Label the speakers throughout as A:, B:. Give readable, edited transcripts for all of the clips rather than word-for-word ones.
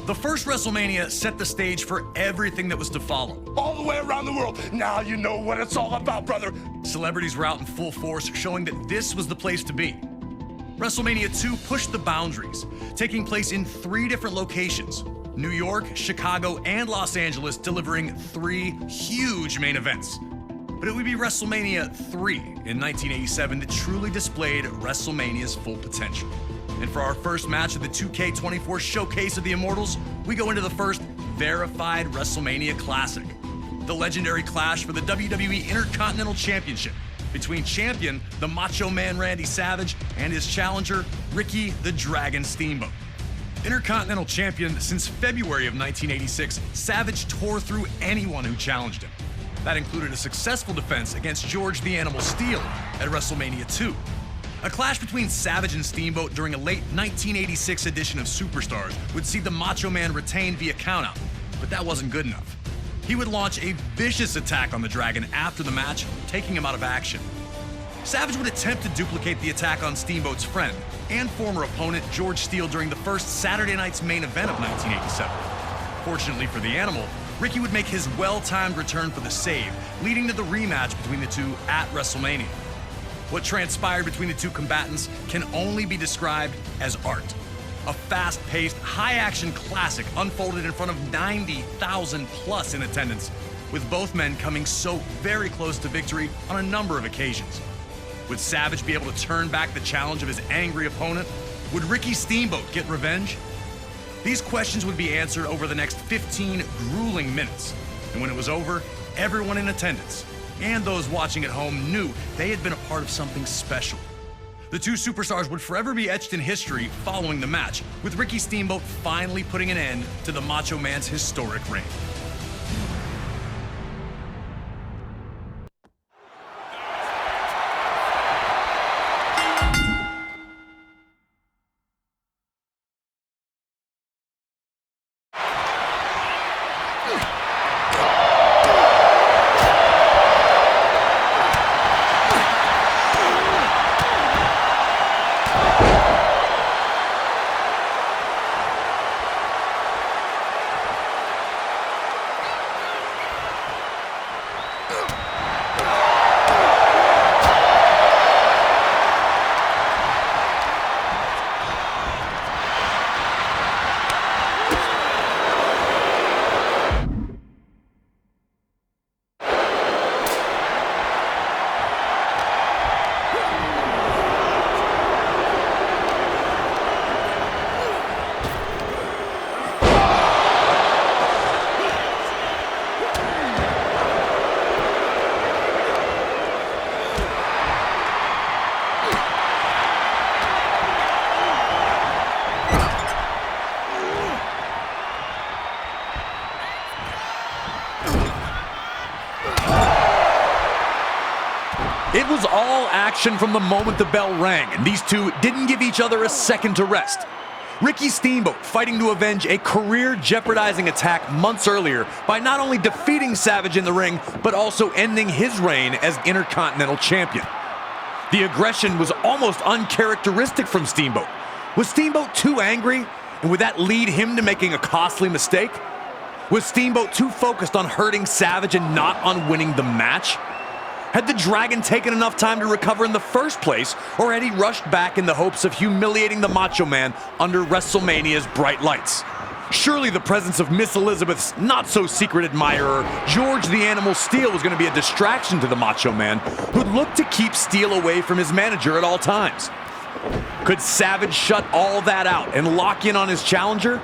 A: The first WrestleMania set the stage for everything that was to follow.
B: All the way around the world. Now you know what it's all about, brother.
A: Celebrities were out in full force, showing that this was the place to be. WrestleMania 2 pushed the boundaries, taking place in 3 different locations: New York, Chicago, and Los Angeles, delivering 3 huge main events. But it would be WrestleMania 3 in 1987 that truly displayed WrestleMania's full potential. And for our first match of the 2K24 Showcase of the Immortals, we go into the first verified WrestleMania Classic, the legendary clash for the WWE Intercontinental Championship between champion, the Macho Man Randy Savage, and his challenger, Ricky the Dragon Steamboat. Intercontinental champion since February of 1986, Savage tore through anyone who challenged him. That included a successful defense against George the Animal Steele at WrestleMania 2. A clash between Savage and Steamboat during a late 1986 edition of Superstars would see the Macho Man retain via countout, but that wasn't good enough. He would launch a vicious attack on the Dragon after the match, taking him out of action. Savage would attempt to duplicate the attack on Steamboat's friend and former opponent George Steele during the first Saturday night's main event of 1987. Fortunately for the Animal, Ricky would make his well-timed return for the save, leading to the rematch between the two at WrestleMania. What transpired between the two combatants can only be described as art. A fast-paced, high-action classic unfolded in front of 90,000 plus in attendance, with both men coming so very close to victory on a number of occasions. Would Savage be able to turn back the challenge of his angry opponent? Would Ricky Steamboat get revenge? These questions would be answered over the next 15 grueling minutes. And when it was over, everyone in attendance and those watching at home knew they had been a part of something special. The two superstars would forever be etched in history following the match, with Ricky Steamboat finally putting an end to the Macho Man's historic reign.
C: It was all action from the moment the bell rang, and these two didn't give each other a second to rest. Ricky Steamboat fighting to avenge a career-jeopardizing attack months earlier by not only defeating Savage in the ring, but also ending his reign as Intercontinental Champion. The aggression was almost uncharacteristic from Steamboat. Was Steamboat too angry, and would that lead him to making a costly mistake? Was Steamboat too focused on hurting Savage and not on winning the match? Had the Dragon taken enough time to recover in the first place, or had he rushed back in the hopes of humiliating the Macho Man under WrestleMania's bright lights? Surely the presence of Miss Elizabeth's not-so-secret admirer, George the Animal Steele, was going to be a distraction to the Macho Man, who'd look to keep Steele away from his manager at all times. Could Savage shut all that out and lock in on his challenger?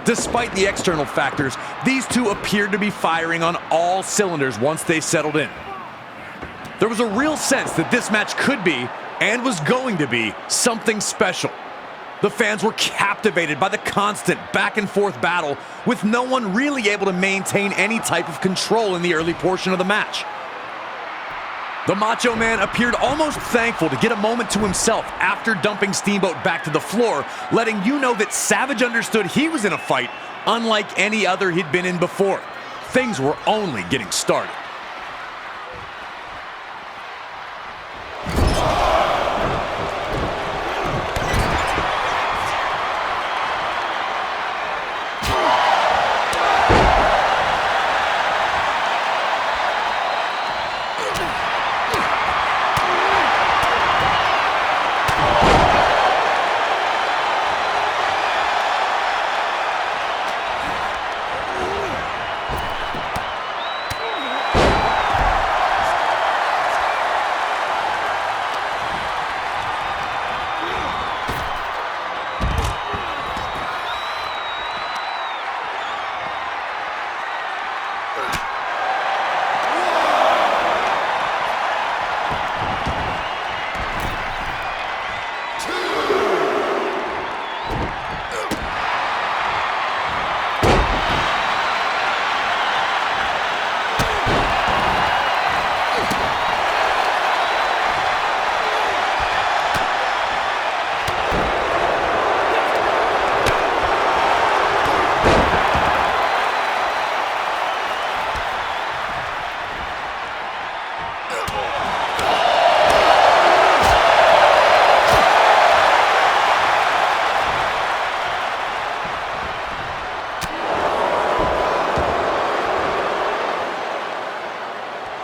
C: Despite the external factors, these two appeared to be firing on all cylinders once they settled in. There was a real sense that this match could be, and was going to be, something special. The fans were captivated by the constant back-and-forth battle, with no one really able to maintain any type of control in the early portion of the match. The Macho Man appeared almost thankful to get a moment to himself after dumping Steamboat back to the floor, letting you know that Savage understood he was in a fight unlike any other he'd been in before. Things were only getting started.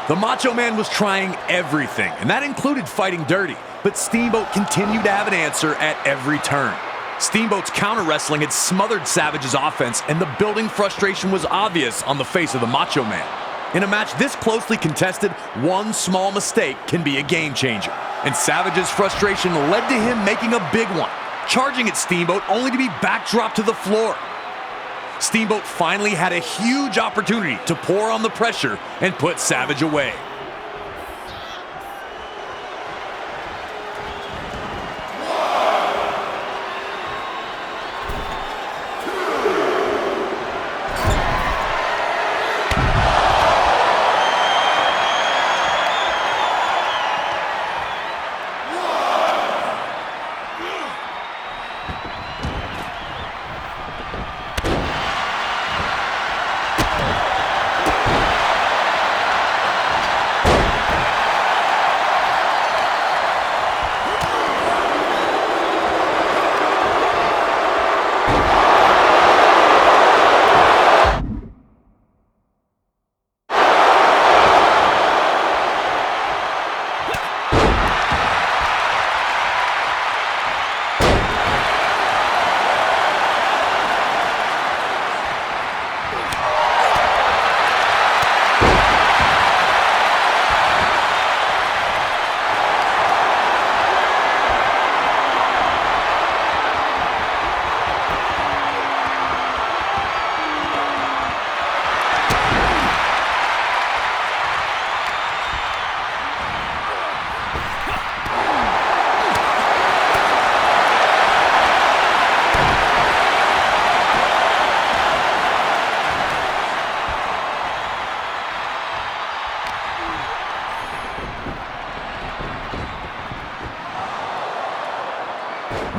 C: The Macho Man was trying everything, and that included fighting dirty. But Steamboat continued to have an answer at every turn. Steamboat's counter wrestling had smothered Savage's offense, and the building frustration was obvious on the face of the Macho Man. In a match this closely contested, one small mistake can be a game changer. And Savage's frustration led to him making a big one, charging at Steamboat only to be backdropped to the floor. Steamboat finally had a huge opportunity to pour on the pressure and put Savage away.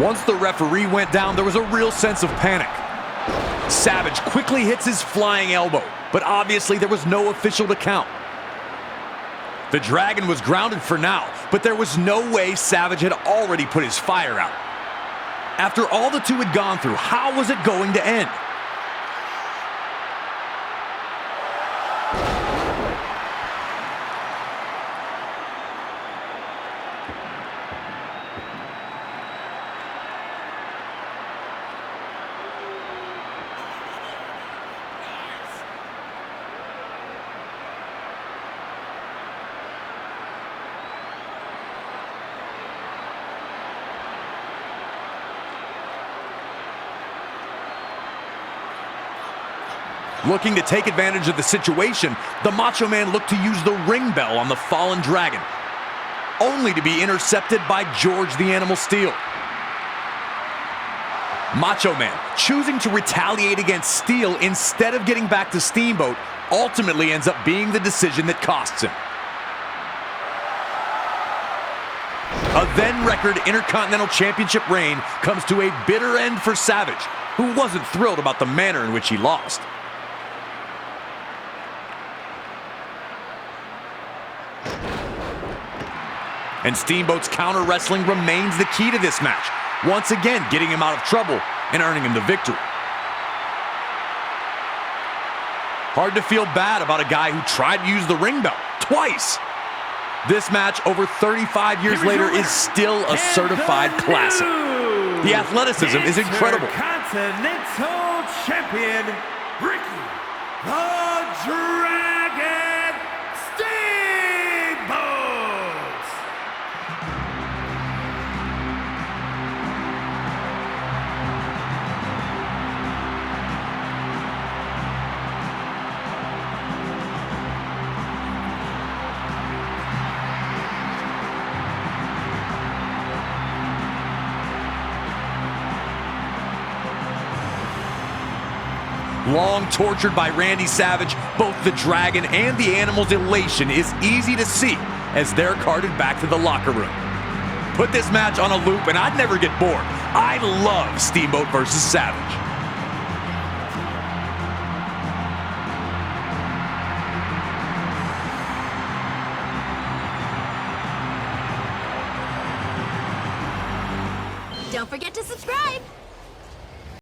C: Once the referee went down, there was a real sense of panic. Savage quickly hits his flying elbow, but obviously there was no official to count. The Dragon was grounded for now, but there was no way Savage had already put his fire out. After all the two had gone through, how was it going to end? Looking to take advantage of the situation, the Macho Man looked to use the ring bell on the fallen Dragon, only to be intercepted by George the Animal Steel. Macho Man, choosing to retaliate against Steel instead of getting back to Steamboat, ultimately ends up being the decision that costs him. A then-record Intercontinental Championship reign comes to a bitter end for Savage, who wasn't thrilled about the manner in which he lost. And Steamboat's counter wrestling remains the key to this match, once again getting him out of trouble and earning him the victory. Hard to feel bad about a guy who tried to use the ring bell twice. This match, over 35 years later, is still a certified classic. The athleticism is incredible.
D: Intercontinental Champion, Ricky the Dragon Steamboat!
C: Long tortured by Randy Savage, both the Dragon and the Animal's elation is easy to see as they're carted back to the locker room. Put this match on a loop and I'd never get bored. I love Steamboat versus Savage.
E: Don't forget to subscribe!